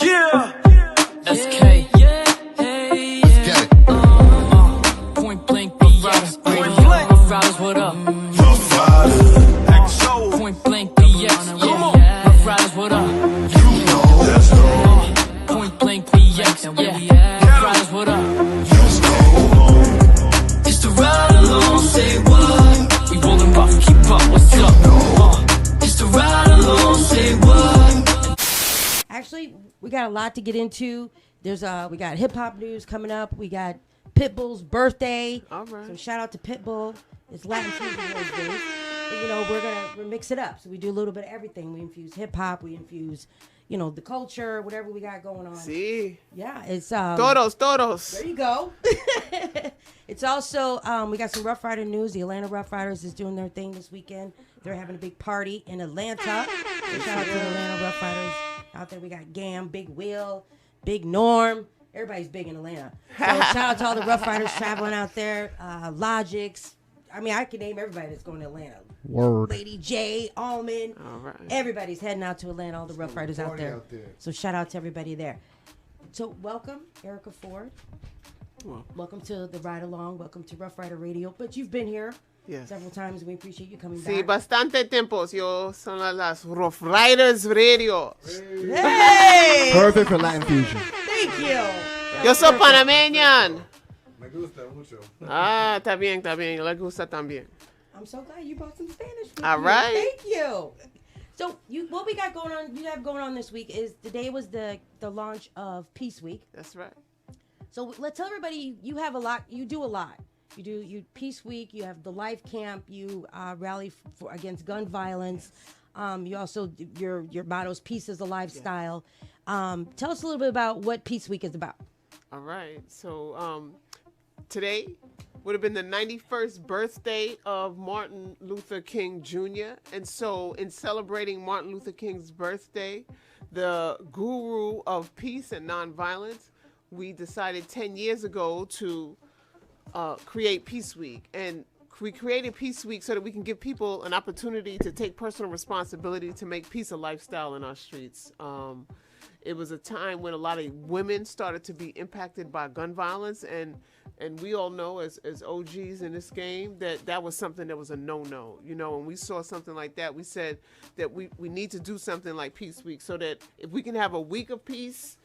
Yeah. SK. Let's get it. Point blank BX. Point blank. Rough Riders, what up? Rough Riders. XO. Point blank BX. Come on. Rough Riders, what up? You know. Let's go. Point blank BX. Rough Riders, what up? Let's go. It's the ride along, say what? We rollin' rough, keep up, what's up? It's the ride along, say what? Actually, we got a lot to get into. We got hip hop news coming up. We got Pitbull's birthday. All right. So shout out to Pitbull. It's Latin Fusion Wednesdays. And, we're mix it up. So we do a little bit of everything. We infuse hip hop. We infuse, the culture, whatever we got going on. See? Yeah, it's Todos. There you go. It's also we got some Rough Rider news. The Atlanta Rough Riders is doing their thing this weekend. They're having a big party in Atlanta. So shout out to the Atlanta Rough Riders out there. We got Gam, Big Will, Big Norm. Everybody's big in Atlanta. So shout out to all the Rough Riders traveling out there. Logics. I mean, I can name everybody that's going to Atlanta. Word. Lady J, Allman. All right. Everybody's heading out to Atlanta. All the Rough Riders out there. So shout out to everybody there. So welcome, Erica Ford. Well, Welcome to the Ride Along. Welcome to Rough Rider Radio. But you've been here yes. several times, and we appreciate you coming Sí, back. bastante tiempo. Yo son las Rough Riders Radio. Hey! Perfect for Latin fusion. Thank you. Yo soy panameña. Me gusta mucho. Ah, está bien. Le gusta también. I'm so glad you brought some Spanish with All you. right. Thank you. So what we got going on, you have going on this week is today was the launch of Peace Week. That's right. So let's tell everybody you have a lot. You do a lot. You Peace Week. You have the Life Camp. You rally against gun violence. You also your motto is peace is a lifestyle. Tell us a little bit about what Peace Week is about. All right. So today would have been the 91st birthday of Martin Luther King Jr. And so in celebrating Martin Luther King's birthday, the guru of peace and nonviolence, we decided 10 years ago to create Peace Week. And we created Peace Week so that we can give people an opportunity to take personal responsibility to make peace a lifestyle in our streets. It was a time when a lot of women started to be impacted by gun violence, and we all know as OGs in this game that was something that was a no-no. When we saw something like that, we said that we need to do something like Peace Week so that if we can have a week of peace,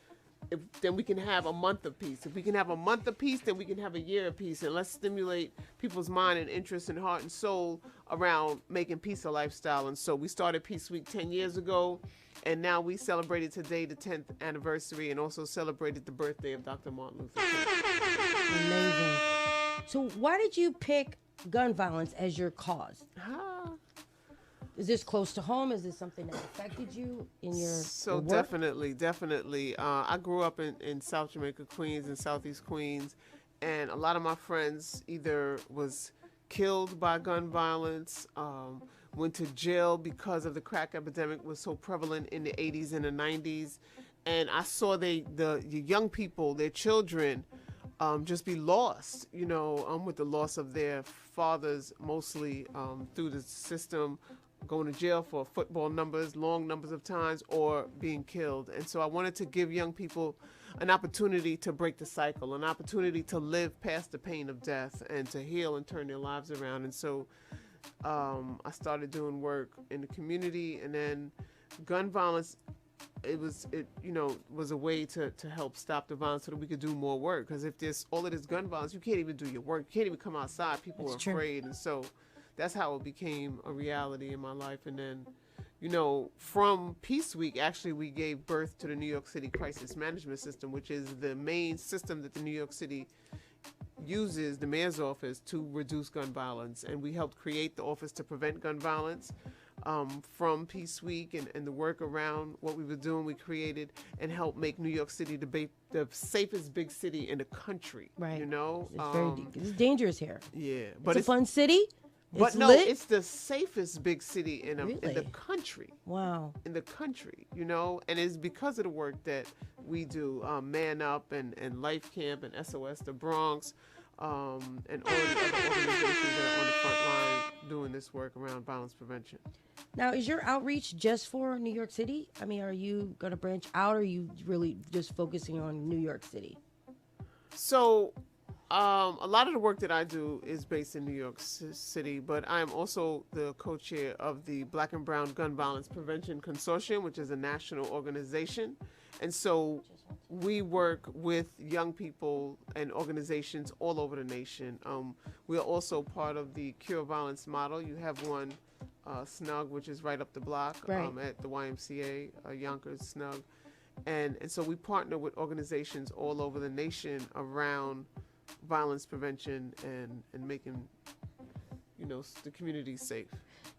then we can have a month of peace. If we can have a month of peace, then we can have a year of peace. And let's stimulate people's mind and interest and heart and soul around making peace a lifestyle. And so we started Peace Week 10 years ago. And now we celebrated today the 10th anniversary and also celebrated the birthday of Dr. Martin Luther King. Amazing. So why did you pick gun violence as your cause? Is this close to home? Is this something that affected you in your work? Definitely. I grew up in South Jamaica, Queens, and Southeast Queens. And a lot of my friends either was killed by gun violence, went to jail because of the crack epidemic was so prevalent in the 80s and the 90s. And I saw the young people, their children, just be lost, with the loss of their fathers, mostly through the system, going to jail for football numbers, long numbers of times, or being killed. And so I wanted to give young people an opportunity to break the cycle, an opportunity to live past the pain of death and to heal and turn their lives around. And so I started doing work in the community, and then gun violence, it was a way to help stop the violence so that we could do more work. Because if there's all of this gun violence, you can't even do your work. You can't even come outside. People are afraid. And so that's how it became a reality in my life. And then, from Peace Week, actually, we gave birth to the New York City Crisis Management System, which is the main system that the New York City uses, the mayor's office, to reduce gun violence. And we helped create the Office to Prevent Gun Violence. From Peace Week and the work around what we were doing, we created and helped make New York City the safest big city in the country. Right. It's it's dangerous here. Yeah, But it's a fun city. But no, lit? it's the safest big city in the country. Wow. In the country, and it's because of the work that we do, Man Up and Life Camp and SOS the Bronx, and all the other organizations that are on the front line doing this work around violence prevention. Now, is your outreach just for New York City? I mean, are you going to branch out, or are you really just focusing on New York City? So, a lot of the work that I do is based in New York City, but I'm also the co-chair of the Black and Brown Gun Violence Prevention Consortium, which is a national organization. And so we work with young people and organizations all over the nation. We are also part of the Cure Violence model. You have one, Snug, which is right up the block Right. at the YMCA, Yonkers Snug. And so we partner with organizations all over the nation around violence prevention and making, the community safe.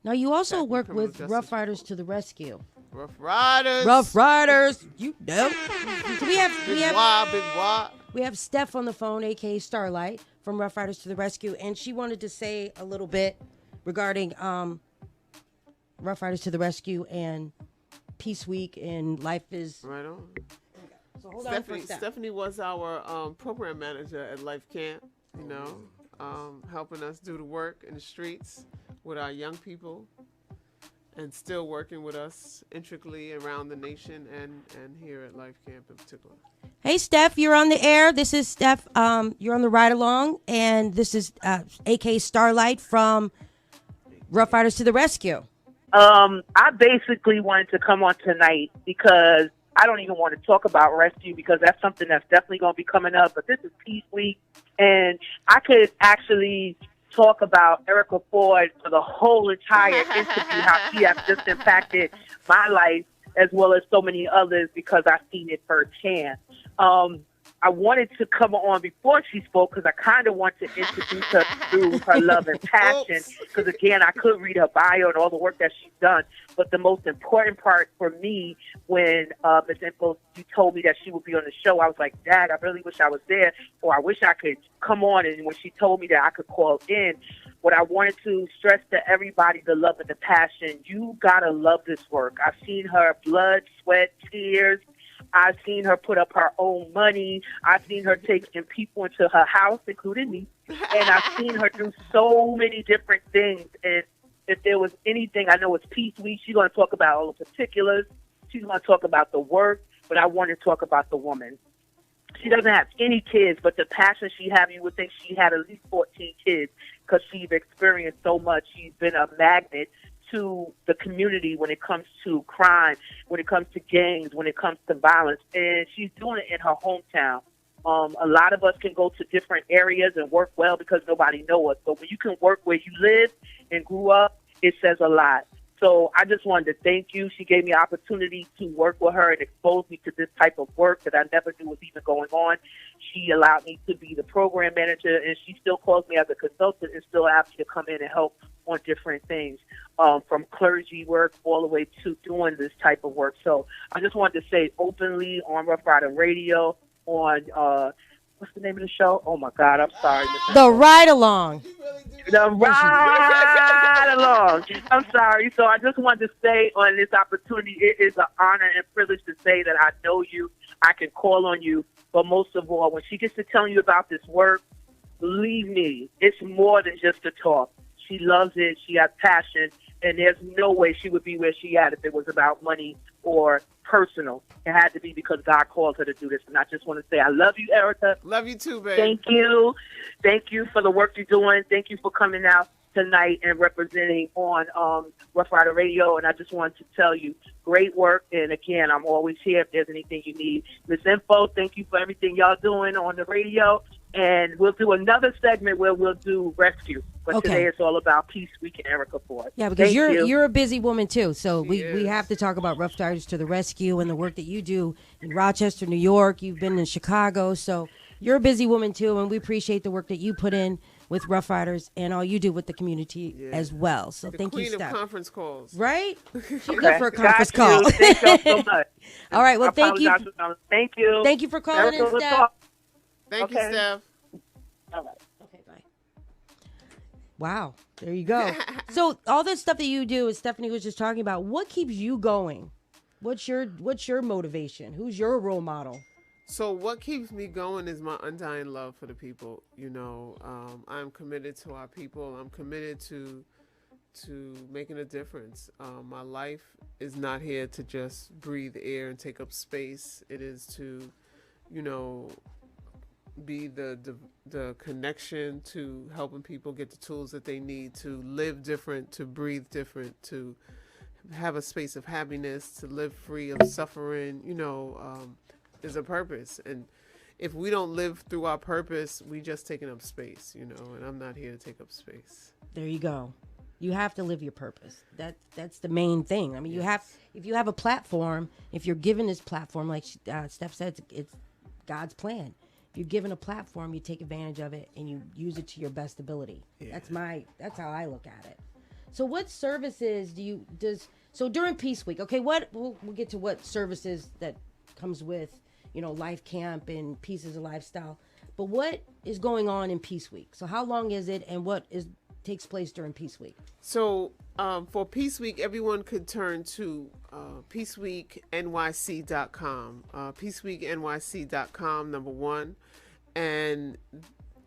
Now, you also Tackling work criminal with justice Rough Riders to the Rescue. Rough Riders. Rough Riders, you know. So Big Wah. we have Steph on the phone, aka Starlight, from Rough Riders to the Rescue, and she wanted to say a little bit regarding Rough Riders to the Rescue and Peace Week and Life is. Right on. So hold on for a sec. Stephanie was our program manager at Life Camp, helping us do the work in the streets with our young people, and still working with us intricately around the nation and here at Life Camp in particular. Hey, Steph, you're on the air. This is Steph. You're on the ride along, and this is AK Starlight from Rough Riders to the Rescue. I basically wanted to come on tonight because I don't even want to talk about rescue because that's something that's definitely going to be coming up. But this is Peace Week, and I could actually talk about Erica Ford for the whole entire interview, how she has just impacted my life as well as so many others because I've seen it firsthand. I wanted to come on before she spoke because I kind of want to introduce her through her love and passion because, again, I could read her bio and all the work that she's done. But the most important part for me when Ms. Info, you told me that she would be on the show, I was like, Dad, I really wish I was there, or I wish I could come on. And when she told me that I could call in, what I wanted to stress to everybody, the love and the passion, you got to love this work. I've seen her blood, sweat, tears. I've seen her put up her own money. I've seen her taking people into her house, including me. And I've seen her do so many different things. And if there was anything, I know it's Peace Week. She's going to talk about all the particulars. She's going to talk about the work. But I want to talk about the woman. She doesn't have any kids, but the passion she has, you would think she had at least 14 kids because she's experienced so much. She's been a magnet to the community when it comes to crime, when it comes to gangs, when it comes to violence. And she's doing it in her hometown. A lot of us can go to different areas and work well because nobody knows us. But when you can work where you live and grew up, it says a lot. So I just wanted to thank you. She gave me an opportunity to work with her and expose me to this type of work that I never knew was even going on. She allowed me to be the program manager, and she still calls me as a consultant and still asks me to come in and help on different things, from clergy work all the way to doing this type of work. So I just wanted to say openly on Rough Rider Radio, on what's the name of the show? Oh, my God, I'm sorry. The Ride Along. The Ride Along. I'm sorry. So I just wanted to say on this opportunity, it is an honor and privilege to say that I know you. I can call on you. But most of all, when she gets to telling you about this work, believe me, it's more than just a talk. She loves it. She has passion. And there's no way she would be where she at if it was about money or personal. It had to be because God called her to do this. And I just want to say I love you, Erica. Love you too, babe. Thank you. Thank you for the work you're doing. Thank you for coming out tonight and representing on Rough Rider Radio. And I just wanted to tell you, great work. And again, I'm always here if there's anything you need. Ms. Info, thank you for everything y'all doing on the radio. And we'll do another segment where we'll do rescue. But today it's all about Peace Week and Erica Ford. Yeah, because Thank you're a busy woman too. So we is. have to talk about Rough Riders to the Rescue and the work that you do in Rochester, New York. You've been in Chicago. So you're a busy woman too, and we appreciate the work that you put in with Rough Riders and all you do with the community as well. So The thank queen you, of Steph. conference calls. Right? She's good Okay. for a conference Got call. you. Thank y'all so much. All right. Well, I thank you. apologize. Thank you. Thank you for calling Erica, in, we'll Steph. talk. Thank you, Okay. Steph. All right. Okay, bye. Wow. There you go. So all this stuff that you do, as Stephanie was just talking about, what keeps you going? What's your motivation? Who's your role model? So what keeps me going is my undying love for the people. I'm committed to our people. I'm committed to making a difference. My life is not here to just breathe air and take up space. It is to, you know, be the connection to helping people get the tools that they need to live different, to breathe different, to have a space of happiness, to live free of suffering. You know, there's a purpose, and if we don't live through our purpose, we just taking up space. You know, and I'm not here to take up space. There you go. You have to live your purpose. That's the main thing. I mean, you have, if you have a platform, if you're given this platform, like Steph said, it's God's plan. If you're given a platform, you take advantage of it and you use it to your best ability. Yeah. That's how I look at it. So what services so during Peace Week, okay, we'll get to what services that comes with, you know, Life Camp and Pieces of Lifestyle. But what is going on in Peace Week? So how long is it, and what takes place during Peace Week? So for Peace Week, everyone could turn to peaceweeknyc.com. Peaceweeknyc.com, number one. And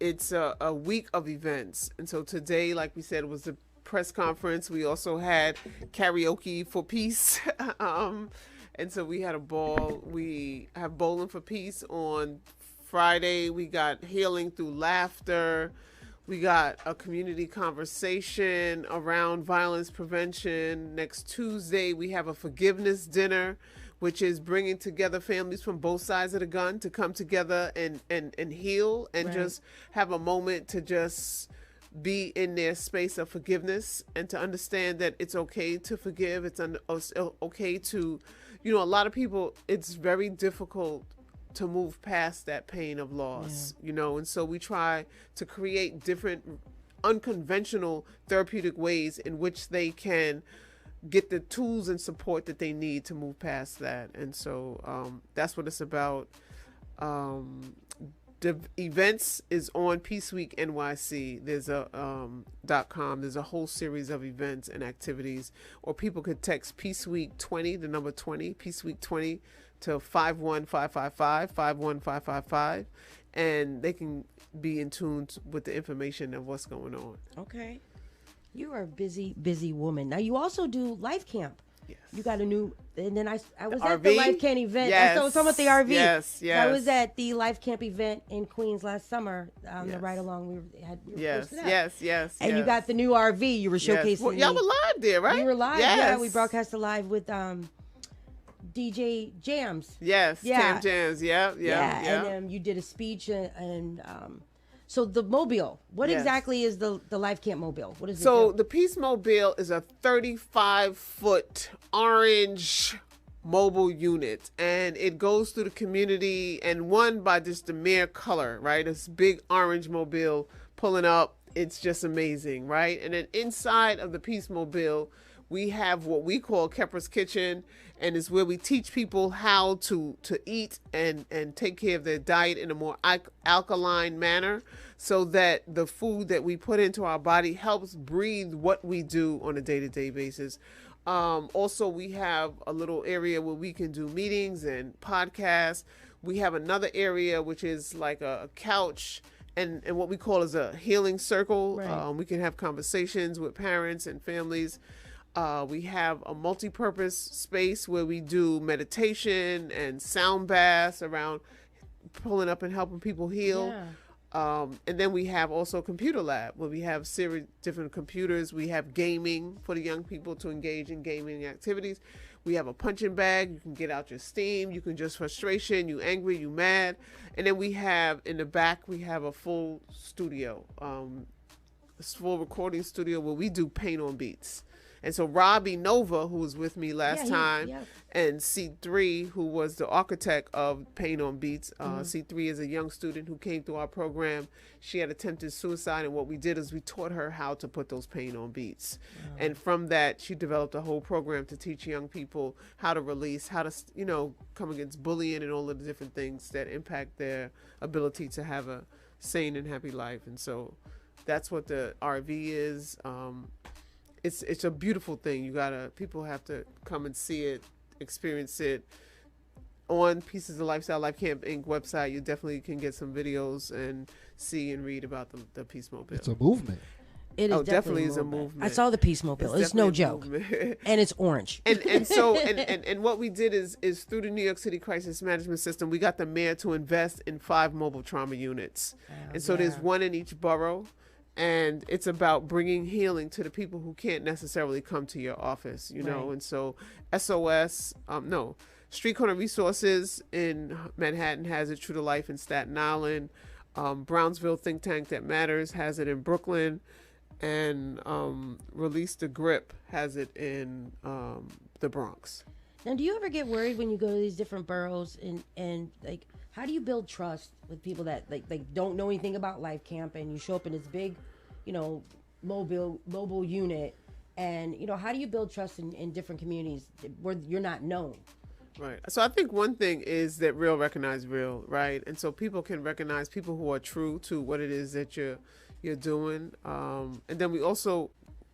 it's a week of events. And so today, like we said, was the press conference. We also had karaoke for peace. And so we had a ball. We have Bowling for Peace on Friday. We got Healing Through Laughter. We got a community conversation around violence prevention. Next Tuesday, we have a forgiveness dinner, which is bringing together families from both sides of the gun to come together and heal and right. Just have a moment to just be in their space of forgiveness and to understand that it's okay to forgive. It's okay to, you know, a lot of people, it's very difficult to move past that pain of loss, you know, and so we try to create different unconventional therapeutic ways in which they can get the tools and support that they need to move past that. And so that's what it's about. The events is on Peace Week NYC. There's a .com. There's a whole series of events and activities, or people could text Peace Week 20, the number 20, Peace Week 20 to 51555, and they can be in tune with the information of what's going on. Okay. You are a busy woman. Now you also do Life Camp. Yes. You got a new, and then I was at the Life Camp event. Yes. I was talking about the RV. Yes. I was at the Life Camp event in Queens last summer. The ride along we were Yes. And you got the new RV. You were showcasing. Yes. Well, y'all were live there, right? You were live. Yes. Yeah, we broadcasted live with DJ Jams. Yes. Yeah. Jams. Yeah. And you did a speech and so the mobile, what exactly is the Life Camp mobile? What is it? So the Peace Mobile is a 35-foot orange mobile unit, and it goes through the community and won by just the mere color, right? This big orange mobile pulling up. It's just amazing, right? And then inside of the Peace Mobile, we have what we call Kepra's Kitchen, and it's where we teach people how to eat and take care of their diet in a more alkaline manner so that the food that we put into our body helps breathe what we do on a day-to-day basis. Also, we have a little area where we can do meetings and podcasts. We have another area which is like a couch and what we call is a healing circle. Right. We can have conversations with parents and families. We have a multi-purpose space where we do meditation and sound baths around pulling up and helping people heal. Yeah. And then we have also a computer lab where we have several different computers. We have gaming for the young people to engage in gaming activities. We have a punching bag. You can get out your steam. You can just frustration. You angry, you mad. And then we have in the back, we have a full studio, a full recording studio where we do paint on beats. And so Robbie Nova, who was with me last time, and C3, who was the architect of Paint on Beats. C3 is a young student who came through our program. She had attempted suicide, and what we did is we taught her how to put those paint on beats. Wow. And from that, she developed a whole program to teach young people how to release, how to, come against bullying and all of the different things that impact their ability to have a sane and happy life. And so that's what the RV is. It's a beautiful thing. People have to come and see it, experience it. On Pieces of Lifestyle Life Camp Inc. website, you definitely can get some videos and see and read about the Peace Mobile. It's a movement. It is definitely is a movement. movement. I saw the Peace Mobile. It's no joke. And it's orange. And so and what we did is through the New York City Crisis Management System, we got the mayor to invest in 5 mobile trauma units. And so there's one in each borough. And it's about bringing healing to the people who can't necessarily come to your office, you know. And so Street Corner Resources in Manhattan has it. True to Life in Staten Island. Brownsville Think Tank That Matters has it in Brooklyn. And Release the Grip has it in the Bronx. Now, do you ever get worried when you go to these different boroughs and like, how do you build trust with people that like don't know anything about Life Camp, and you show up in this big, you know, mobile unit, and you know, how do you build trust in different communities where you're not known? Right. So I think one thing is that real recognize real, right? And so people can recognize people who are true to what it is that you're doing. And then we also,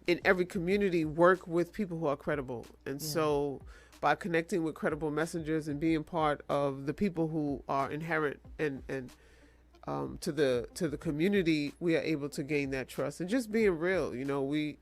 in every community, work with people who are credible. And so by connecting with credible messengers and being part of the people who are inherent and to the community, we are able to gain that trust. And just being real, you know, we're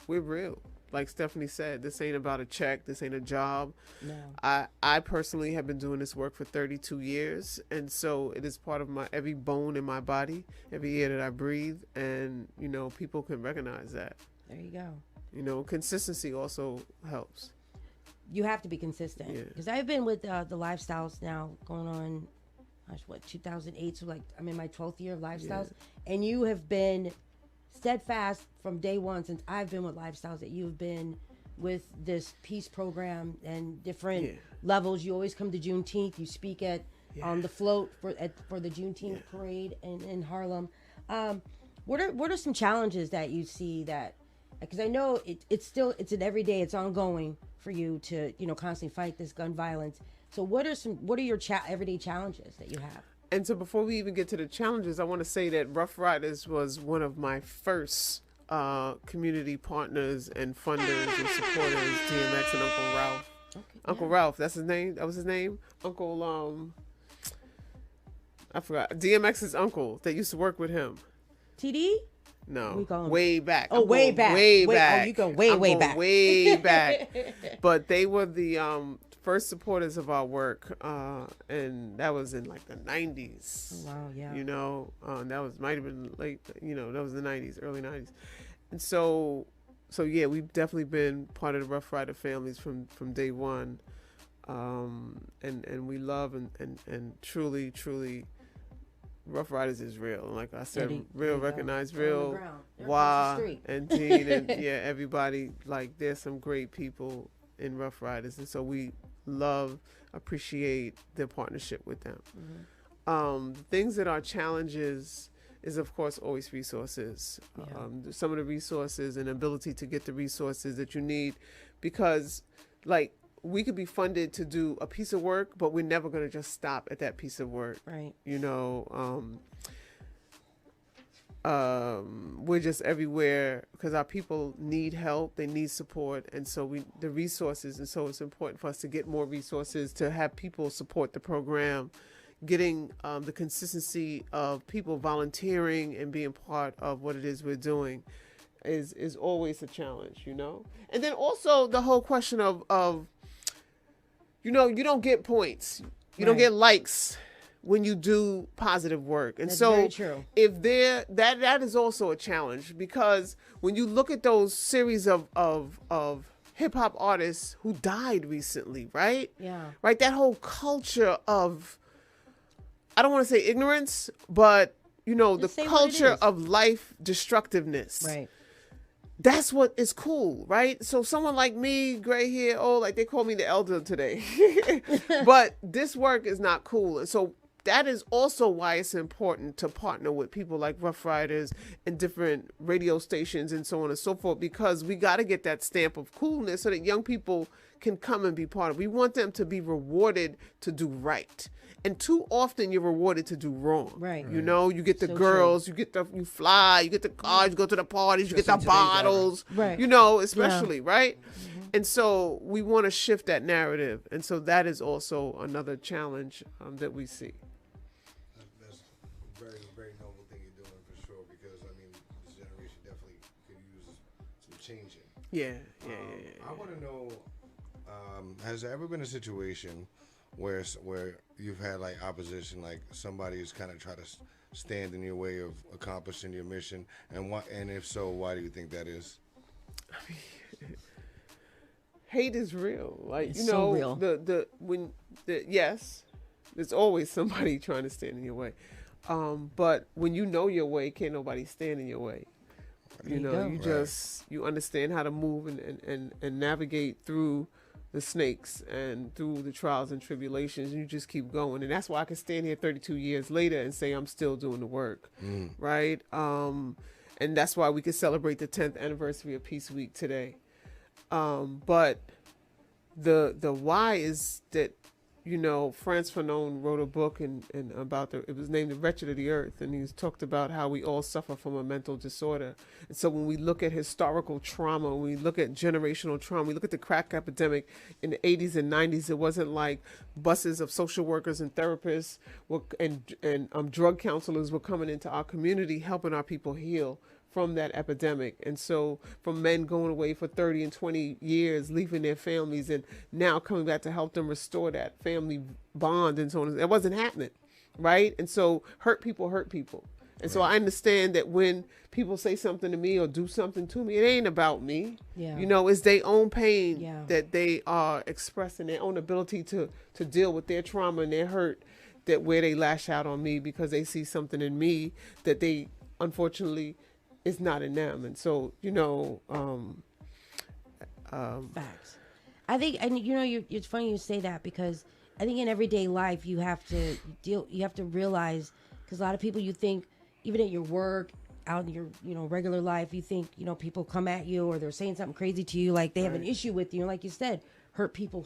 real. Like Stephanie said, this ain't about a check. This ain't a job. No. I personally have been doing this work for 32 years. And so it is part of my every bone in my body, every air that I breathe. And, you know, people can recognize that. There you go. You know, consistency also helps. You have to be consistent. Because I've been with the Lifestyles now going on, 2008. So like I'm in my 12th year of Lifestyles. And you have been steadfast from day one since I've been with Lifestyles, that you've been with this peace program and different levels. You always come to Juneteenth. You speak at on the float for the Juneteenth parade in Harlem. What are some challenges that you see that, because I know it's an everyday, it's ongoing for you to, you know, constantly fight this gun violence. So what are your everyday challenges that you have? And so before we even get to the challenges, I want to say that Rough Riders was one of my first community partners and funders and supporters, DMX and Uncle Ralph. Okay, Uncle Ralph, that's his name? That was his name? Uncle, I forgot. DMX's uncle that used to work with him. TD? No, way back. Oh, way back. Way back. Oh, you go way back. Way back. But they were the first supporters of our work, and that was in like the 90s. Oh, wow, yeah. You know, might have been late. You know, that was the 90s, early 90s, and so yeah, we've definitely been part of the Rough Rider families from day one, and we love and truly. Rough Riders is real. And like I said, real, recognize real. Wah and Dean and everybody. Like there's some great people in Rough Riders, and so we appreciate their partnership with them. Things that are challenges is of course always resources. Some of the resources and ability to get the resources that you need, because like we could be funded to do a piece of work, but we're never going to just stop at that piece of work. Right. You know, we're just everywhere because our people need help. They need support. And so the resources. And so it's important for us to get more resources, to have people support the program, getting the consistency of people volunteering and being part of what it is we're doing is always a challenge, you know? And then also the whole question of you know, you don't get points. You don't get likes when you do positive work. And that's so very true. If that is also a challenge, because when you look at those series of hip hop artists who died recently, right? Yeah. Right? That whole culture of, I don't want to say ignorance, but you know, just the culture of life destructiveness. Right. That's what is cool, right? So someone like me, gray hair, like they call me the elder today. But this work is not cool. And so that is also why it's important to partner with people like Rough Riders and different radio stations and so on and so forth, because we got to get that stamp of coolness so that young people can come and be part of it. We want them to be rewarded to do right. And too often you're rewarded to do wrong. Right. You know, you get the girls, you fly, you get the cars, you go to the parties, you get the bottles, right. You know, especially, right? Mm-hmm. And so we want to shift that narrative. And so that is also another challenge that we see. That's a very, very noble thing you're doing for sure, because, I mean, this generation definitely changing. Yeah. I want to know, has there ever been a situation where you've had like opposition, like somebody who's kind of try to stand in your way of accomplishing your mission, and why? And if so, why do you think that is? Hate is real. Like, It's you so know, real. yes, there's always somebody trying to stand in your way. But when you know your way, can't nobody stand in your way. You know, go. you just, you understand how to move and navigate through the snakes and through the trials and tribulations. And you just keep going. And that's why I can stand here 32 years later and say I'm still doing the work. Right? And that's why we can celebrate the 10th anniversary of Peace Week today. But the why is that, you know, Frantz Fanon wrote a book and about it was named The Wretched of the Earth, and he talked about how we all suffer from a mental disorder. And so when we look at historical trauma, when we look at generational trauma, we look at the crack epidemic in the 80s and 90s, it wasn't like buses of social workers and therapists and drug counselors were coming into our community helping our people heal from that epidemic. And so from men going away for 30 and 20 years, leaving their families and now coming back to help them restore that family bond and so on, it wasn't happening, right? And so hurt people. And so I understand that when people say something to me or do something to me, it ain't about me. Yeah. You know, it's their own pain Yeah. that they are expressing, their own ability to deal with their trauma and their hurt, that where they lash out on me because they see something in me that they unfortunately is not in them. And so, you know, Facts. I think, and you know, it's funny you say that, because I think in everyday life you have to realize, because a lot of people, you think, even at your work, out in your, you know, regular life, you think, you know, people come at you or they're saying something crazy to you, like they have an issue with you. And like you said, hurt people.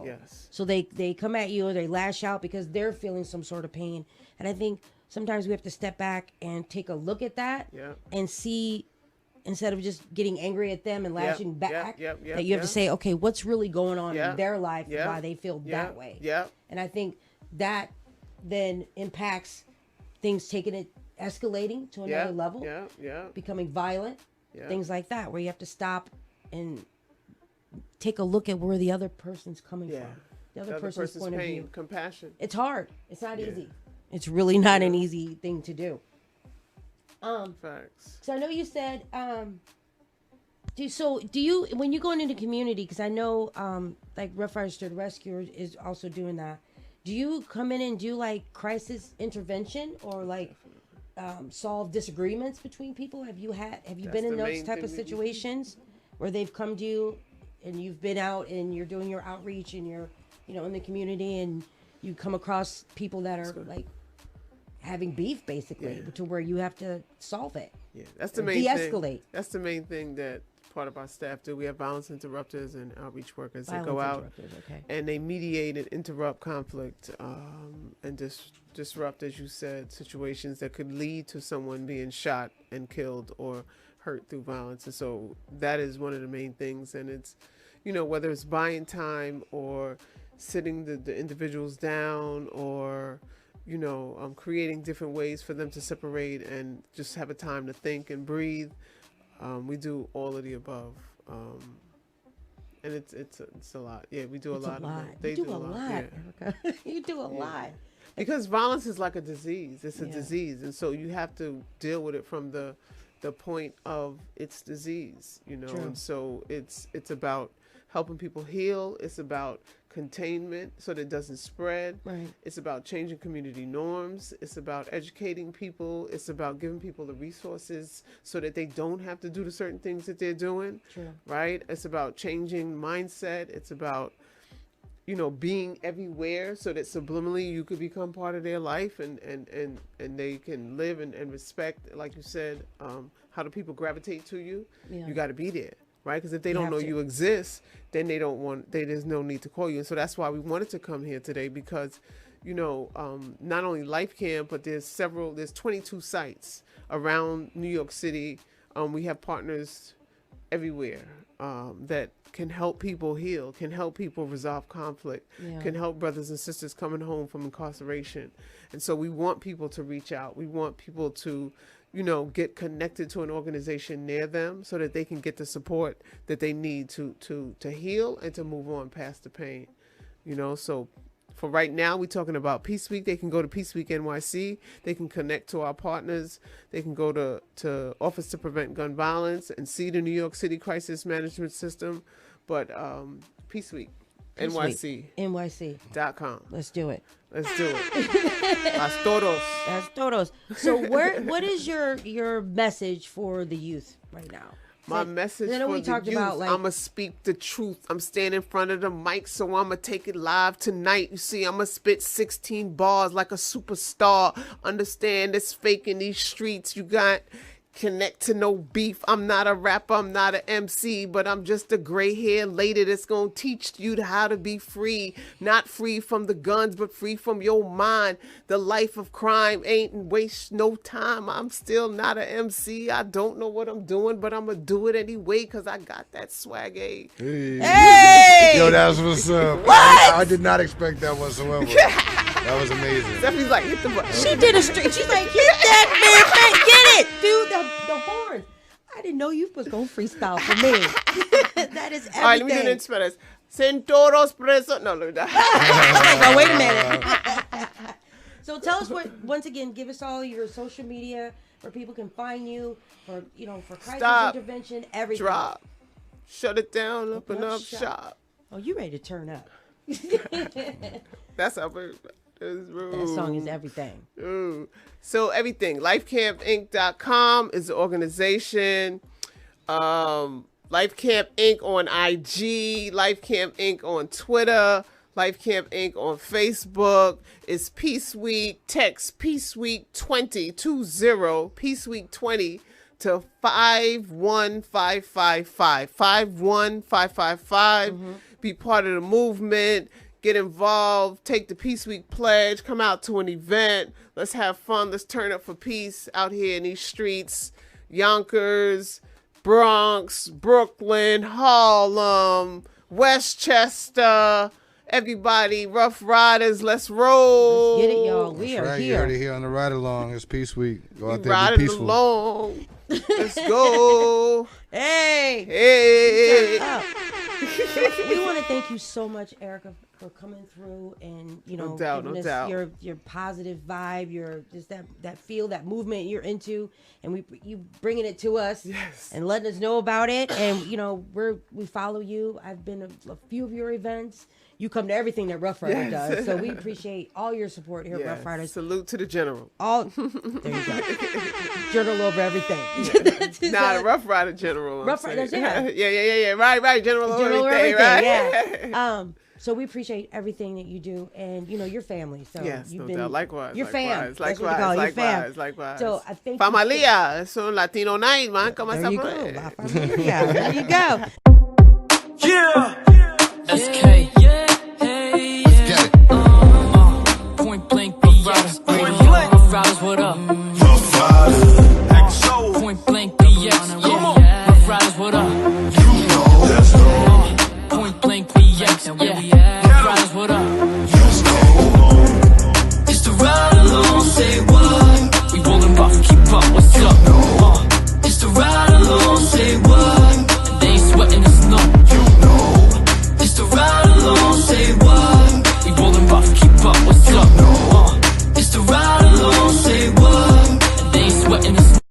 Yes. So they come at you or they lash out because they're feeling some sort of pain. And I think sometimes we have to step back and take a look at that and see, instead of just getting angry at them and lashing back, that you have to say, okay, what's really going on in their life and why they feel that way. And I think that then impacts things escalating to another level, becoming violent, things like that, where you have to stop and take a look at where the other person's coming from. The other person's point pain, of view. compassion. It's hard. It's not easy. It's really not an easy thing to do. Facts. So I know you said, do you, when you go into the community, because I know like Rough Riders to the Rescue is also doing that, do you come in and do like crisis intervention or like solve disagreements between people? Have you been in those type of situations where they've come to you and you've been out and you're doing your outreach and you're, you know, in the community and you come across people that are like having beef basically to where you have to solve it? That's the main de-escalate thing. That's the main thing that part of our staff do. We have violence interrupters and outreach workers that go out and they mediate and interrupt conflict and disrupt, as you said, situations that could lead to someone being shot and killed or hurt through violence. And so that is one of the main things. And it's, you know, whether it's buying time or sitting the individuals down or, you know, creating different ways for them to separate and just have a time to think and breathe. We do all of the above. And it's a lot. Yeah, we do a lot. They do a lot. Erica. You do a lot. Because violence is like a disease. It's a disease. And so you have to deal with it from the point of its disease, you know. True. And so it's about helping people heal. It's about containment so that it doesn't spread. Right. It's about changing community norms. It's about educating people. It's about giving people the resources so that they don't have to do the certain things that they're doing. True. Right? It's about changing mindset. It's about, you know, being everywhere so that subliminally you could become part of their life and they can live and respect, like you said, how do people gravitate to you? Yeah. You got to be there. Right? Because if they don't know you exist, then there's no need to call you. And so that's why we wanted to come here today, because, you know, not only Life Camp, but there's 22 sites around New York City. We have partners everywhere that can help people heal, can help people resolve conflict, can help brothers and sisters coming home from incarceration. And so we want people to reach out. We want people to, get connected to an organization near them so that they can get the support that they need to heal and to move on past the pain. So for right now, we're talking about Peace Week. They can go to Peace Week NYC. They can connect to our partners. They can go to Office to Prevent Gun Violence and see the New York City Crisis Management System. But Peace Week, NYC.com. Let's do it. Let's do it. Las todos. That's todos. So what is your message for the youth right now? My message I know for we the talked youth, about, like- I'ma speak the truth. I'm standing in front of the mic, so I'ma take it live tonight. You see, I'ma spit 16 bars like a superstar. Understand it's fake in these streets. You got connect to no beef. I'm not a rapper, I'm not an MC, but I'm just a gray hair lady that's gonna teach you how to be free. Not free from the guns, but free from your mind. The life of crime ain't waste no time. I'm still not an MC. I don't know what I'm doing, but I'm gonna do it anyway because I got that swag. Hey. Hey! Yo, that's what's up. What? I did not expect that whatsoever. That was amazing. Stephanie's like, hit the button. She did a street. She's like, hit that man, get it, dude. The horns. I didn't know you was gonna freestyle for me. That is everything. All right, let me do it in Spanish. Centauros presos. No, no. Oh, wait a minute. So tell us once again, give us all your social media where people can find you for crisis Stop. intervention, everything. Drop. Shut it down, up and Open up up, shop. shop. Oh, you ready to turn up? That's how we. That song is everything. Ooh. So everything. LifeCampInc.com is the organization. Life Camp Inc. on IG. Life Camp Inc. on Twitter. Life Camp Inc. on Facebook. It's Peace Week. Text Peace Week 20 Peace Week 20 to 51555. 51555. Be part of the movement. Get involved, take the Peace Week pledge, come out to an event. Let's have fun. Let's turn up for peace out here in these streets. Yonkers, Bronx, Brooklyn, Harlem, Westchester, everybody, Rough Riders, let's roll. Let's get it, y'all. We That's are right. You here. heard it here on the Ride Along. It's Peace Week. Go out there and be Riding peaceful. along. Let's go. Hey. Hey. We want to thank you so much, Erica, for coming through and No doubt, giving no us doubt. your positive vibe, your just that feel, that movement you're into, and you bringing it to us Yes. and letting us know about it. And we follow you. I've been to a few of your events. You come to everything that Rough Rider Yes. does, so we appreciate all your support here at Rough Riders. Salute to the general. All there you go. Journal over everything. Nah, the Rough Rider general. I'm Rough saying. Riders, yeah. Yeah. Right. General over Journal over everything, everything, right? yeah. So we appreciate everything that you do, and your family. So Yes, you've no been doubt. Likewise. Your fam. Likewise. That's what we call it, your fam. Likewise. So I think Familia. Es un Latino night, man. ¿Cómo There se you go. puede? La familia. There you go. Yeah. SK.